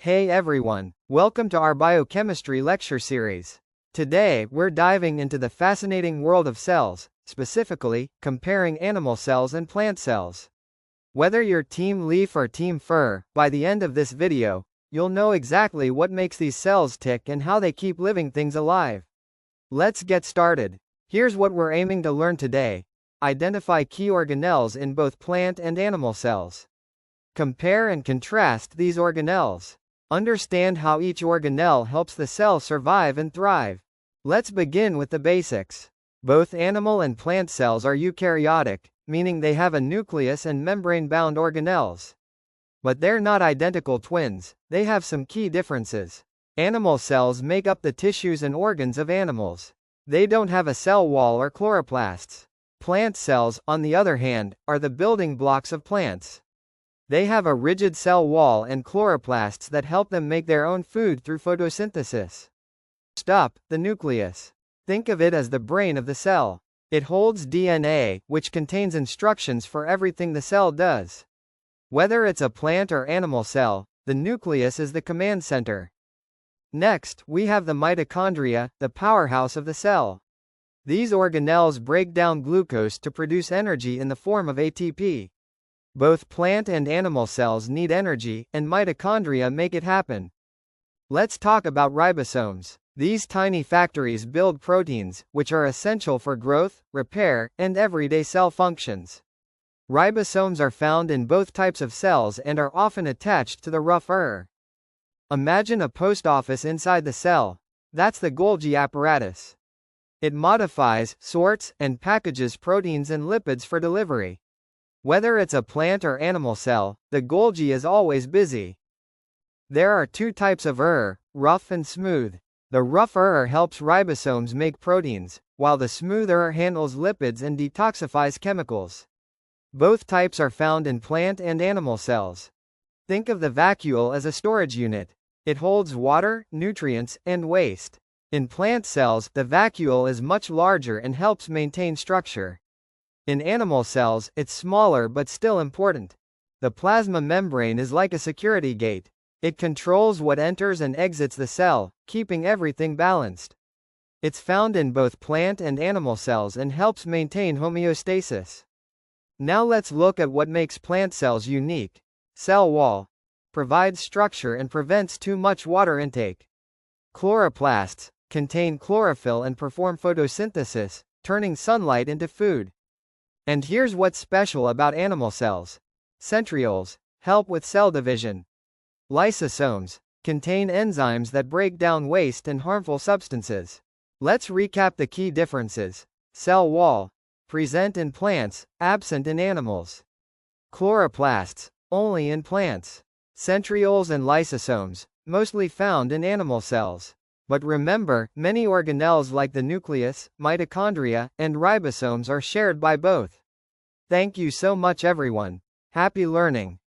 Hey everyone, welcome to our biochemistry lecture series. Today, we're diving into the fascinating world of cells, specifically, comparing animal cells and plant cells. Whether you're Team Leaf or Team Fur, by the end of this video, you'll know exactly what makes these cells tick and how they keep living things alive. Let's get started. Here's what we're aiming to learn today. Identify key organelles in both plant and animal cells. Compare and contrast these organelles. Understand how each organelle helps the cell survive and thrive. Let's begin with the basics. Both animal and plant cells are eukaryotic, meaning they have a nucleus and membrane-bound organelles. But they're not identical twins, they have some key differences. Animal cells make up the tissues and organs of animals. They don't have a cell wall or chloroplasts. Plant cells, on the other hand, are the building blocks of plants. They have a rigid cell wall and chloroplasts that help them make their own food through photosynthesis. First up, the nucleus. Think of it as the brain of the cell. It holds DNA, which contains instructions for everything the cell does. Whether it's a plant or animal cell, the nucleus is the command center. Next, we have the mitochondria, the powerhouse of the cell. These organelles break down glucose to produce energy in the form of ATP. Both plant and animal cells need energy, and mitochondria make it happen. Let's talk about ribosomes. These tiny factories build proteins, which are essential for growth, repair, and everyday cell functions. Ribosomes are found in both types of cells and are often attached to the rough ER. Imagine a post office inside the cell. That's the Golgi apparatus. It modifies, sorts, and packages proteins and lipids for delivery. Whether it's a plant or animal cell, the Golgi is always busy. There are two types of ER, rough and smooth. The rough ER helps ribosomes make proteins, while the smooth ER handles lipids and detoxifies chemicals. Both types are found in plant and animal cells. Think of the vacuole as a storage unit. It holds water, nutrients, and waste. In plant cells, the vacuole is much larger and helps maintain structure. In animal cells, it's smaller but still important. The plasma membrane is like a security gate. It controls what enters and exits the cell, keeping everything balanced. It's found in both plant and animal cells and helps maintain homeostasis. Now let's look at what makes plant cells unique. Cell wall. Provides structure and prevents too much water intake. Chloroplasts. Contain chlorophyll and perform photosynthesis, turning sunlight into food. And here's what's special about animal cells. Centrioles help with cell division. Lysosomes contain enzymes that break down waste and harmful substances. Let's recap the key differences. Cell wall present in plants, absent in animals. Chloroplasts only in plants. Centrioles and lysosomes mostly found in animal cells. But remember, many organelles like the nucleus, mitochondria, and ribosomes are shared by both. Thank you so much everyone. Happy learning.